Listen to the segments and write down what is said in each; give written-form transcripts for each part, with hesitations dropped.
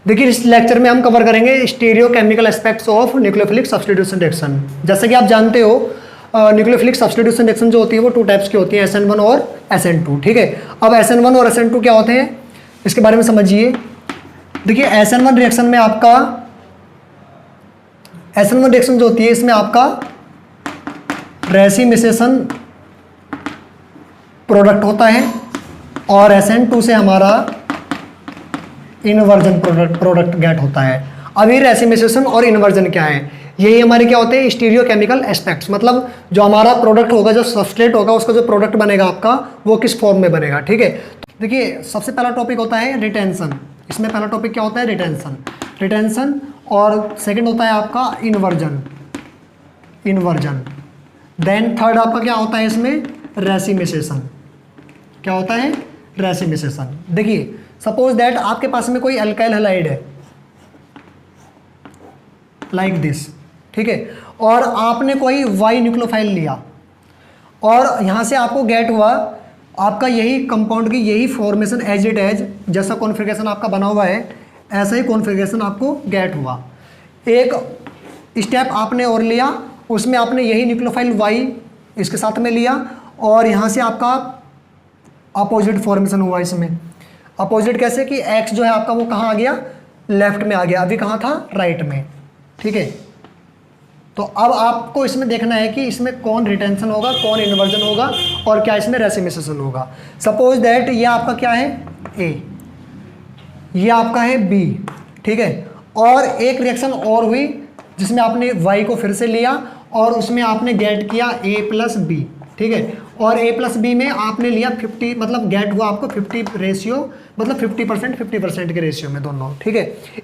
देखिए इस लेक्चर में हम कवर करेंगे stereo chemical aspects of nucleophilic substitution reaction. जैसे कि आप जानते हो न्यूक्लियोफिलिक सब्स्टिट्यूशन रिएक्शन जो होती है वो 2 टाइप्स की होती है, SN1 और SN2। ठीक है, अब SN1 और SN2 क्या होते हैं इसके बारे में समझिए। देखिए SN1 रिएक्शन में आपका SN1 रिएक्शन जो होती है इसमें आपका रेसिमिसेशन प्रोडक्ट होता है और SN2 से हमारा इनवर्जन प्रोडक्ट गेट होता है। अब ये रेसिमिसेशन और इनवर्जन क्या है, यही हमारे क्या होते हैं स्टीरियो केमिकल एस्पेक्ट्स। मतलब जो हमारा प्रोडक्ट होगा, जो सबस्ट्रेट होगा, उसका जो प्रोडक्ट बनेगा आपका वो किस फॉर्म में बनेगा। ठीक है, देखिए सबसे पहला टॉपिक होता है रिटेंशन। इसमें पहला टॉपिक क्या होता है रिटेंशन और सेकंड होता है आपका इनवर्जन। देन थर्ड आपका क्या होता है इसमें रेसिमिसेशन। क्या होता है रेसिमिसेशन। देखिए सपोज दैट आपके पास में कोई अल्काइल हैलाइड है लाइक दिस, ठीक है, और आपने कोई वाई न्यूक्लियोफाइल लिया और यहां से आपको गेट हुआ आपका यही कंपाउंड की यही फॉर्मेशन एज इट एज, जैसा कॉन्फ़िगरेशन आपका बना हुआ है ऐसा ही कॉन्फ़िगरेशन आपको गेट हुआ। एक स्टेप आपने और लिया, उसमें आपने यही न्यूक्लियोफाइल वाई इसके साथ में लिया और यहाँ से आपका अपोजिट फॉर्मेशन हुआ। इसमें अपोजिट कैसे कि एक्स जो है आपका वो कहाँ आ गया, लेफ्ट में आ गया, अभी कहाँ था, राइट में। ठीक है, तो अब आपको इसमें देखना है कि इसमें कौन रिटेंशन होगा, कौन इन्वर्जन होगा और क्या इसमें रेसिमिसेशन होगा। सपोज दैट ये आपका क्या है ए, ये आपका है बी, ठीक है, और एक रिएक्शन और हुई जिसमें आपने वाई को फिर से लिया और उसमें आपने गेट किया ए प्लस बी। ठीक है, और ए प्लस बी में आपने लिया 50, मतलब गेट हुआ आपको 50 रेशियो, मतलब 50% के रेशियो में दोनों। ठीक है,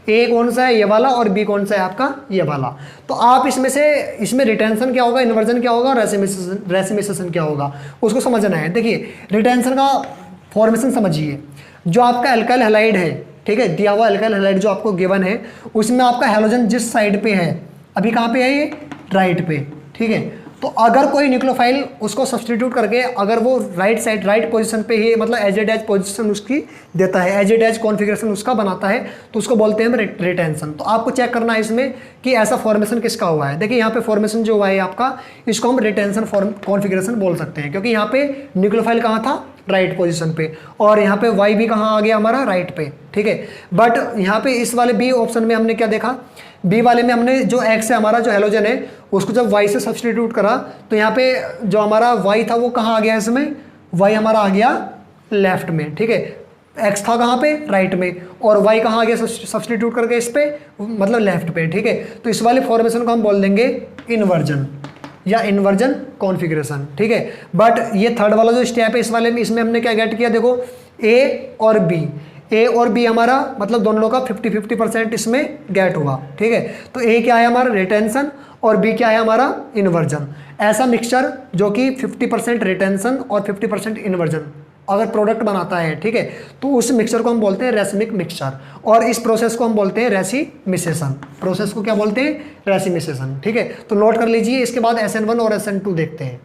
ए कौन सा है ये वाला और बी कौन सा है आपका ये वाला। तो आप इसमें से इसमें रिटेंशन क्या होगा, इन्वर्जन क्या होगा, रेसिमिसेशन क्या होगा, उसको समझना है। देखिए रिटेंशन का फॉर्मेशन समझिए। जो आपका अल्काइल हैलाइड है, ठीक है, दिया हुआ अल्काइल हैलाइड जो आपको गिवन है उसमें आपका हैलोजन जिस साइड पे है, अभी कहाँ पे है ये, राइट पे। ठीक है, तो अगर कोई न्यूक्लियोफाइल उसको सब्स्टिट्यूट करके अगर वो राइट साइड राइट पोजीशन पे ही, मतलब एज इट एज पोजीशन उसकी देता है, एज इट एज कॉन्फ़िगरेशन उसका बनाता है, तो उसको बोलते हैं रिटेंशन। तो आपको चेक करना है इसमें कि ऐसा फॉर्मेशन किसका हुआ है। देखिए यहाँ पे फॉर्मेशन जो हुआ है आपका, इसको हम रिटेंशन कॉन्फ़िगरेशन बोल सकते हैं, क्योंकि यहाँ पे न्यूक्लियोफाइल कहाँ था, राइट पोजीशन पे, और यहाँ पे वाई भी कहाँ आ गया हमारा, राइट पे। ठीक है, बट यहाँ पे इस वाले बी ऑप्शन में हमने क्या देखा, बी वाले में हमने जो एक्स है हमारा जो हेलोजन है उसको जब वाई से सब्स्टिट्यूट करा तो यहाँ पे जो हमारा वाई था वो कहाँ आ गया, इसमें वाई हमारा आ गया लेफ्ट में। ठीक है, एक्स था कहाँ पे, राइट में, और वाई कहाँ आ गया सब्स्टिट्यूट करके इस पे, मतलब लेफ्ट पे। ठीक है, तो इस वाले फॉर्मेशन को हम बोल देंगे इन्वर्जन या इन्वर्जन कॉन्फ़िगरेशन। ठीक है, बट ये थर्ड वाला जो स्टेप है इस वाले में, इसमें हमने क्या गेट किया, देखो ए और बी हमारा मतलब दोनों का 50-50% इसमें गेट हुआ। ठीक है, तो ए क्या है हमारा रिटेंशन और बी क्या है हमारा इन्वर्जन। ऐसा मिक्सचर जो कि 50% रिटेंशन और 50% इन्वर्जन अगर प्रोडक्ट बनाता है, ठीक है, तो उस मिक्सचर को हम बोलते हैं रेसिमिक मिक्सचर, और इस प्रोसेस को हम बोलते हैं रेसिमिसेशन। प्रोसेस को क्या बोलते हैं, रेसिमिसेशन। ठीक है, तो नोट कर लीजिए। इसके बाद SN1 और SN2 देखते हैं।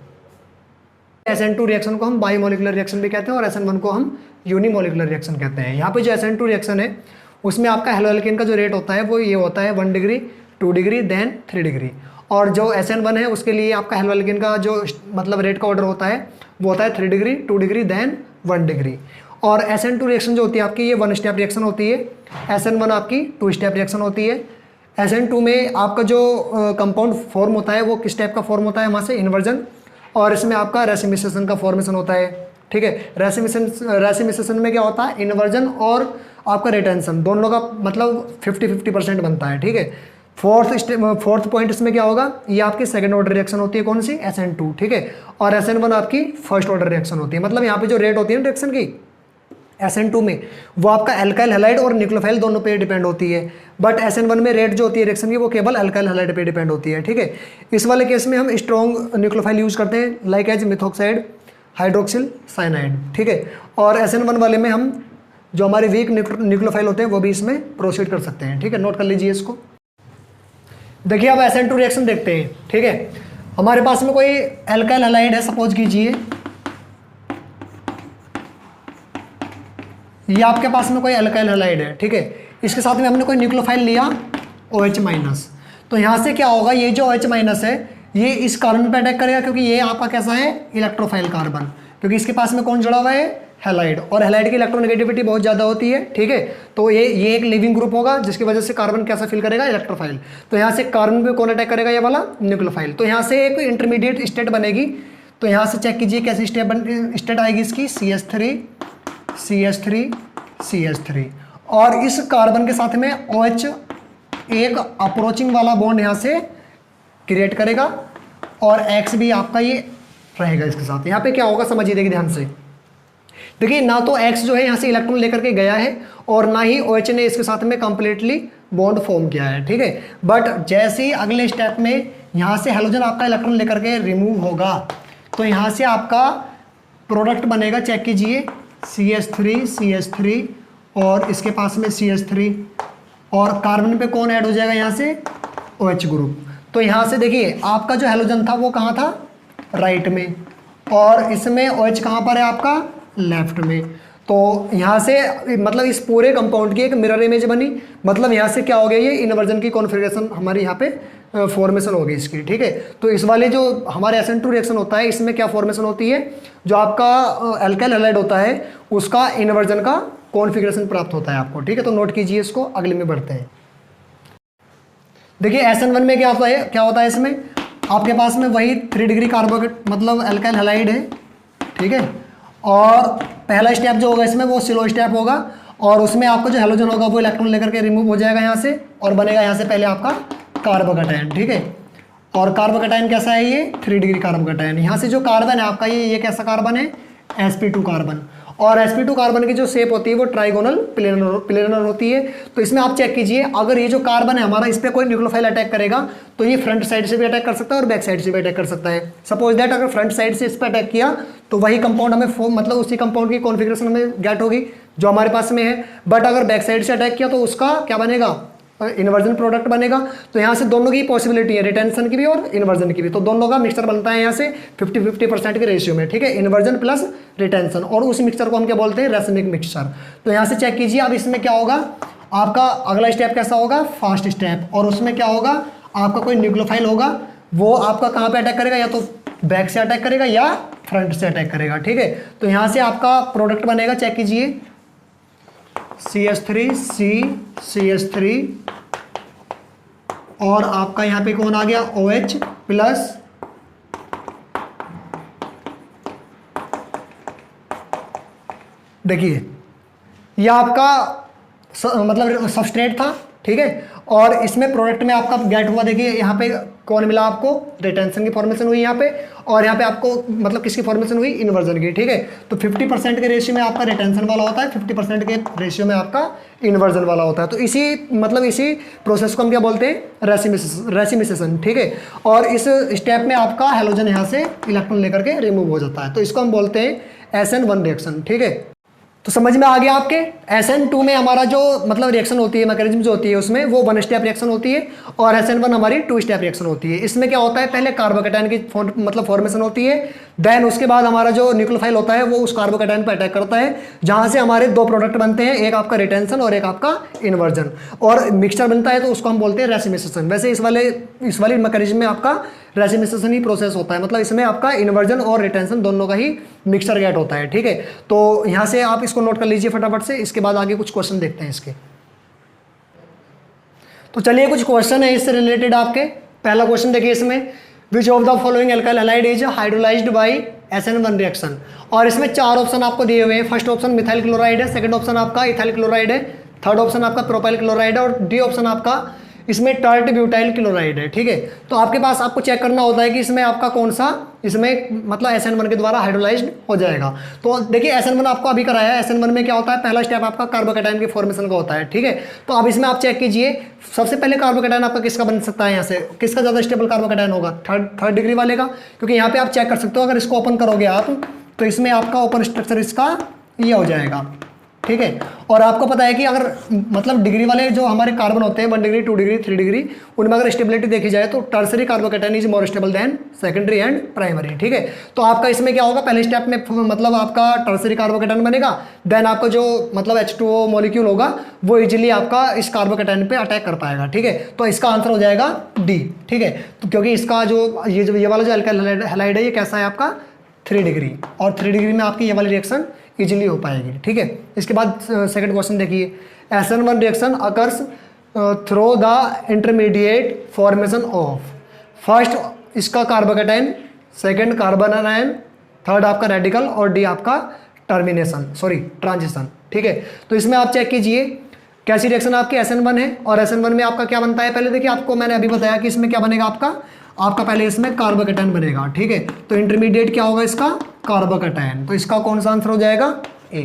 SN2 रिएक्शन को हम बायोमोलिकुलर रिएक्शन भी कहते हैं और SN1 को हम यूनिमोलिकुलर रिएक्शन कहते हैं। यहाँ पे जो SN2 रिएक्शन है उसमें आपका हेलोएल्केन का जो रेट होता है वो ये होता है 1 डिग्री, 2 डिग्री, देन 3 डिग्री, और जो SN1 है उसके लिए आपका हेलोएल्केन का जो मतलब रेट का ऑर्डर होता है वो होता है 3 डिग्री, 2 डिग्री, देन 1 डिग्री। और SN2 रिएक्शन जो होती है आपकी ये 1 स्टेप रिएक्शन होती है, SN1 आपकी 2 स्टेप रिएक्शन होती है। SN2 में आपका जो कंपाउंड फॉर्म होता है वो किस टाइप का फॉर्म होता है, वहाँ से इन्वर्जन, और इसमें आपका रेसिमिसेशन का फॉर्मेशन होता है। ठीक है, रेसिमिसेशन में क्या होता है, इन्वर्जन और आपका रिटेंशन दोनों का मतलब 50-50% बनता है। ठीक है, फोर्थ पॉइंट इसमें क्या होगा, ये आपकी सेकंड ऑर्डर रिएक्शन होती है, कौन सी, SN2। ठीक है, और SN1 आपकी फर्स्ट ऑर्डर रिएक्शन होती है। मतलब यहाँ पे जो रेट होती है ना रिएक्शन की SN2 में वो आपका अल्काइल हैलाइड और न्यूक्लियोफाइल दोनों पे डिपेंड होती है, बट SN1 में रेट जो होती है रिएक्शन की वो केवल अल्काइल हैलाइड पे डिपेंड होती है। ठीक है, इस वाले केस में हम स्ट्रॉन्ग न्यूक्लियोफाइल यूज करते हैं like as methoxide, hydroxyl cyanide. ठीक है, और SN1 वाले में हम जो हमारे वीक न्यूक्लियोफाइल होते हैं वो भी इसमें प्रोसीड कर सकते हैं। ठीक है, नोट कर लीजिए इसको। देखिए अब SN2 रिएक्शन देखते हैं। ठीक है, हमारे पास में कोई अल्काइल हैलाइड है, सपोज कीजिए ये आपके पास में कोई अल्काइल हैलाइड है। ठीक है, इसके साथ में हमने कोई न्यूक्लियोफाइल लिया OH माइनस, तो यहाँ से क्या होगा, ये जो OH माइनस है ये इस कार्बन पे अटैक करेगा, क्योंकि ये आपका कैसा है, इलेक्ट्रोफाइल कार्बन, क्योंकि इसके पास में कौन जुड़ा हुआ है, हैलाइड, और हैलाइड की इलेक्ट्रोनेगेटिविटी बहुत ज़्यादा होती है, ठीक है। तो ये एक लिविंग ग्रुप होगा जिसकी वजह से कार्बन कैसा फील करेगा, इलेक्ट्रोफाइल। तो यहाँ से कार्बन पे कौन अटैक करेगा, ये वाला न्यूक्लियोफाइल। तो यहाँ से एक इंटरमीडिएट स्टेट बनेगी। तो यहाँ से चेक कीजिए कैसी स्टेट आएगी इसकी, CH3 और इस कार्बन के साथ में OH एक अप्रोचिंग वाला बॉन्ड यहाँ से क्रिएट करेगा और X भी आपका ये रहेगा इसके साथ। यहाँ पे क्या होगा समझिए, देखिए ध्यान से, देखिए ना तो X जो है यहाँ से इलेक्ट्रॉन लेकर के गया है और ना ही OH ने इसके साथ में कंप्लीटली बॉन्ड फॉर्म किया है, ठीक है। बट जैसे ही अगले स्टेप में यहाँ से हेलोजन आपका इलेक्ट्रॉन लेकर के रिमूव होगा तो यहाँ से आपका प्रोडक्ट बनेगा, चेक कीजिए, CH3 और इसके पास में CH3 और कार्बन पे कौन ऐड हो जाएगा यहाँ से, OH ग्रुप। तो यहाँ से देखिए आपका जो हेलोजन था वो कहाँ था, राइट में, और इसमें OH कहाँ पर है आपका, लेफ्ट में। तो यहाँ से मतलब इस पूरे कंपाउंड की एक मिरर इमेज बनी, मतलब यहाँ से क्या हो गया, ये इन्वर्जन की कॉन्फ़िगरेशन हमारी यहाँ पे फॉर्मेशन होगी इसकी, ठीक है। तो इस वाले जो हमारे SN2 रिएक्शन होता है इसमें क्या फॉर्मेशन होती है, जो आपका अल्काइल हैलाइड होता है उसका इन्वर्जन का कॉन्फ़िगरेशन प्राप्त होता है आपको, ठीक है। तो नोट कीजिए इसको, अगले में बढ़ते हैं। देखिए SN1 में क्या होता है इसमें आपके पास में वही 3 डिग्री कार्बोकेट मतलब अल्काइल हैलाइड है, ठीक है। और पहला स्टेप जो होगा इसमें वो स्लो स्टेप होगा और उसमें आपका जो हेलोजन होगा वो इलेक्ट्रॉन लेकर के रिमूव हो जाएगा यहाँ से और बनेगा यहाँ से पहले आपका कार्बोकैटायन, ठीक है। और कार्बोकैटायन कैसा है, ये 3 डिग्री कार्बोकैटायन। यहाँ से जो कार्बन है आपका ये कैसा कार्बन है, sp2 कार्बन। और sp2 कार्बन की जो शेप होती है वो ट्राइगोनल प्लेनर होती है। तो इसमें आप चेक कीजिए, अगर ये जो कार्बन है हमारा इस पर कोई न्यूक्लियोफाइल अटैक करेगा तो ये फ्रंट साइड से भी अटैक कर सकता है और बैक साइड से भी अटैक कर सकता है। सपोज दैट अगर फ्रंट साइड से इस पर अटैक किया तो वही कंपाउंड हमें मतलब उसी कंपाउंड की कॉन्फ़िगरेशन हमें गेट होगी जो हमारे पास में है। बट अगर बैक साइड से अटैक किया तो उसका क्या बनेगा, इन्वर्जन प्रोडक्ट बनेगा। तो यहाँ से दोनों की पॉसिबिलिटी है, रिटेंशन की भी और इन्वर्जन की भी। तो दोनों का मिक्सचर बनता है यहाँ से 50-50% के रेशियो में, ठीक है, इन्वर्जन प्लस रिटेंशन। और उस मिक्सचर को हम क्या बोलते हैं, रेसिमिक मिक्सचर। तो यहाँ से चेक कीजिए, अब इसमें क्या होगा, आपका अगला स्टेप कैसा होगा, फास्ट स्टेप। और उसमें क्या होगा, आपका कोई न्यूक्लियोफाइल होगा वो आपका कहाँ पे अटैक करेगा, या तो बैक से अटैक करेगा या फ्रंट से अटैक करेगा, ठीक है। तो यहाँ से आपका प्रोडक्ट बनेगा, चेक कीजिए, CH3 और आपका यहाँ पे कौन आ गया, OH प्लस देखिए ये आपका मतलब सबस्ट्रेट था, ठीक है। और इसमें प्रोडक्ट में आपका गेट हुआ, देखिए यहाँ पे कौन मिला आपको, रिटेंशन की फॉर्मेशन हुई यहाँ पे, और यहाँ पे आपको मतलब किसकी फॉर्मेशन हुई, इन्वर्जन की, ठीक है। तो 50% के रेशियो में आपका रिटेंशन वाला होता है, 50% के रेशियो में आपका इन्वर्जन वाला होता है। तो इसी प्रोसेस को हम क्या बोलते हैं, रेसिमिसेशन, ठीक है। और इस स्टेप में आपका हेलोजन यहाँ से इलेक्ट्रॉन लेकर के रिमूव हो जाता है। तो इसको हम बोलते हैं SN1 रिएक्शन, ठीक है। तो समझ में आ गया आपके। SN2 में हमारा जो मतलब रिएक्शन होती है, मैकेनिज्म जो होती है उसमें वो 1 स्टेप रिएक्शन होती है और SN1 हमारी 2 स्टेप रिएक्शन होती है। इसमें क्या होता है, पहले कार्बोकैटायन की मतलब फॉर्मेशन होती है, देन उसके बाद हमारा जो न्यूक्लियोफाइल होता है वो उस कार्बोकैटायन पर अटैक करता है, जहाँ से हमारे 2 प्रोडक्ट बनते हैं, एक आपका रिटेंशन और एक आपका इन्वर्जन, और मिक्सचर बनता है तो उसको हम बोलते हैं रेसिमिसेशन। वैसे इस वाली मैकेनिज्म में आपका रेसिमिसेशन ही प्रोसेस होता है, मतलब इसमें आपका इन्वर्जन और रिटेंशन दोनों का ही मिक्सचर गेट होता है, ठीक है। तो यहाँ से आप इसको नोट कर लीजिए फटाफट से, इसके बाद आगे कुछ क्वेश्चन देखते हैं इसके। तो चलिए कुछ क्वेश्चन है इससे रिलेटेड आपके। पहला क्वेश्चन देखिए इसमें, which of the following alkyl halide is hydrolysed bye SN1 reaction. और इसमें 4 ऑप्शन आपको दिए हुए हैं। फर्स्ट ऑप्शन मिथाइल क्लोराइड है, सेकंड ऑप्शन आपका इथाइल क्लोराइड है, थर्ड ऑप्शन आपका प्रोपाइल क्लोराइड है और डी ऑप्शन आपका इसमें टर्ट ब्यूटाइल क्लोराइड है, ठीक है। तो आपके पास आपको चेक करना होता है कि इसमें आपका कौन सा इसमें मतलब SN1 के द्वारा हाइड्रोलाइज्ड हो जाएगा। तो देखिए SN1 आपको अभी कराया है, SN1 में क्या होता है, पहला स्टेप आपका कार्बोकैटायन की फॉर्मेशन का होता है, ठीक है। तो अब इसमें आप चेक कीजिए, सबसे पहले कार्बोकैटायन आपका किसका बन सकता है, यहाँ से किसका ज़्यादा स्टेबल कार्बोकैटायन होगा, थर्ड डिग्री वाले का, क्योंकि यहाँ पे आप चेक कर सकते हो, अगर इसको ओपन करोगे आप तो इसमें आपका ओपन स्ट्रक्चर इसका ये हो जाएगा, ठीक है। और आपको पता है कि अगर मतलब डिग्री वाले जो हमारे कार्बन होते हैं 1 डिग्री 2 डिग्री 3 डिग्री, उनमें अगर स्टेबिलिटी देखी जाए तो tertiary carbocation is more stable then secondary and primary, ठीक है। तो आपका इसमें क्या होगा, पहले स्टेप में मतलब आपका टर्सरी कार्बोकैटायन बनेगा, देन आपका जो मतलब H2O मॉलिक्यूल होगा वो इजीली आपका इस कार्बोकैटायन पे अटैक कर पाएगा, ठीक है। तो इसका आंसर हो जाएगा डी, ठीक है। तो क्योंकि इसका जो ये वाला जो अल्काइल हैलाइड है ये कैसा है आपका 3 डिग्री, और 3 डिग्री में आपकी ये वाली रिएक्शन इजीली हो पाएगी, ठीक है। इसके बाद सेकंड क्वेश्चन देखिए, SN1 reaction occurs through the intermediate formation of, first इसका carbocation, second carbon ion, third आपका रेडिकल, और डी आपका ट्रांजिशन, ठीक है। तो इसमें आप चेक कीजिए कैसी रिएक्शन आपकी SN1 है, और SN1 में आपका क्या बनता है, पहले देखिए आपको मैंने अभी बताया कि इसमें क्या बनेगा आपका पहले इसमें कार्बोकैटायन बनेगा, ठीक है। तो इंटरमीडिएट क्या होगा इसका, कार्बोकैटायन। तो इसका कौन सा आंसर हो जाएगा, ए।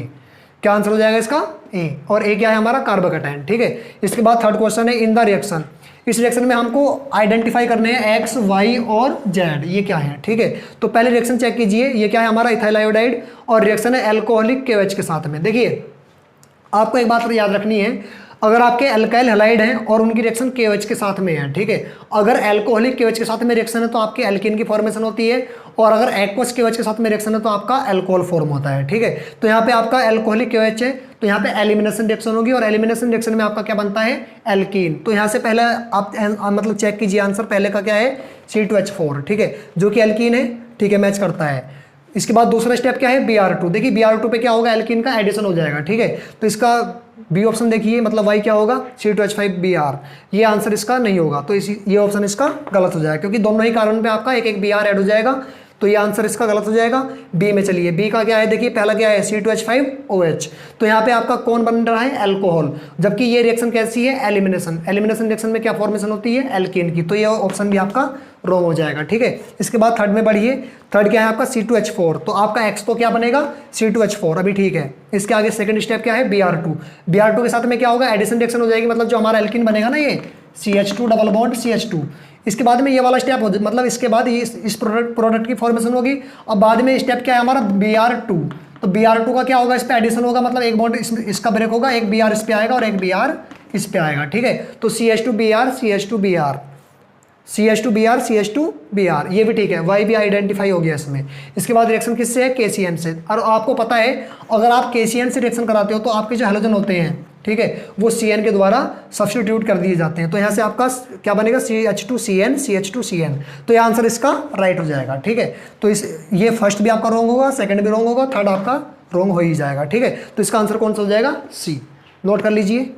क्या आंसर हो जाएगा इसका, ए। और ए क्या है हमारा, कार्बोकैटायन, ठीक है। इसके बाद थर्ड क्वेश्चन है, इन द रिएक्शन, इस रिएक्शन में हमको आइडेंटिफाई करने हैं एक्स, वाई और जेड, ये क्या है, ठीक है। तो पहले रिएक्शन चेक कीजिए, ये क्या है हमारा इथाइल आयोडाइड, और रिएक्शन है एल्कोहलिक KOH के साथ में। देखिए आपको एक बात याद रखनी है, अगर आपके अल्काइल हैलाइड हैं और उनकी रिएक्शन KOH के साथ में है, ठीक है, अगर एल्कोहलिक KOH के साथ में रिएक्शन है तो आपकी एल्कीन की फॉर्मेशन होती है, और अगर एक्वस KOH के साथ में रिएक्शन है तो आपका अल्कोहल फॉर्म होता है, ठीक है। तो यहाँ पे आपका एल्कोहलिक KOH है तो यहाँ पे एलिमिनेशन रिएक्शन होगी, और एलिमिनेशन रिएक्शन में आपका क्या बनता है, एल्कीन। तो यहाँ से पहले आप मतलब चेक कीजिए आंसर, पहले का क्या है C2H4, ठीक है, जो कि एल्कीन है, ठीक है, मैच करता है। इसके बाद दूसरा स्टेप क्या है, Br2। देखिए Br2 पे क्या होगा, एल्कीन का एडिशन हो जाएगा, ठीक है। तो इसका बी ऑप्शन देखिए, मतलब वाई क्या होगा, C2H5Br, ये आंसर इसका नहीं होगा, तो ये ऑप्शन इसका गलत हो जाएगा, क्योंकि दोनों ही कार्बन पे आपका एक एक Br ऐड हो जाएगा, तो ये आंसर इसका गलत हो जाएगा। बी में चलिए, बी का क्या है, देखिए पहला क्या है C2H5OH, तो यहाँ पे आपका कौन बन रहा है, अल्कोहल, जबकि ये रिएक्शन कैसी है, एलिमिनेशन। एलिमिनेशन रिएक्शन में क्या फॉर्मेशन होती है, एल्कीन की, तो ये ऑप्शन भी आपका रॉन्ग हो जाएगा, ठीक है। इसके बाद थर्ड में बढ़िए, थर्ड क्या है आपका C2H4, तो आपका एक्स तो क्या बनेगा, C2H4, अभी ठीक है। इसके आगे सेकंड स्टेप क्या है, Br2। Br2 के साथ में क्या होगा, एडिशन रिएक्शन हो जाएगी, मतलब जो हमारा एल्कीन बनेगा ना ये CH2 डबल बॉन्ड CH2। इसके बाद में ये वाला स्टेप हो, मतलब इसके बाद ये इस प्रोडक्ट की फॉर्मेशन होगी, और बाद में स्टेप क्या है हमारा Br2। तो Br2 का क्या होगा, इस पे एडिशन होगा, मतलब एक बॉन्ड इसका ब्रेक होगा, एक Br इस पे आएगा और एक Br इस पे आएगा, ठीक है। तो CH2Br CH2Br CH2Br CH2Br, ये भी ठीक है, वाई भी आइडेंटिफाई हो गया इसमें। इसके बाद रिएक्शन किससे है, KCN से। और आपको पता है अगर आप KCN से रिएक्शन कराते हो तो आपके जो हैलोजन होते हैं, ठीक है, वो CN के द्वारा सब्स्टिट्यूट कर दिए जाते हैं। तो यहाँ से आपका क्या बनेगा, CH2CN CH2CN, तो ये आंसर इसका राइट हो जाएगा, ठीक है। तो ये फर्स्ट भी आपका रॉन्ग होगा, सेकंड भी रॉन्ग होगा, थर्ड आपका रॉन्ग हो ही जाएगा, ठीक है। तो इसका आंसर कौन सा हो जाएगा, सी। नोट कर लीजिए।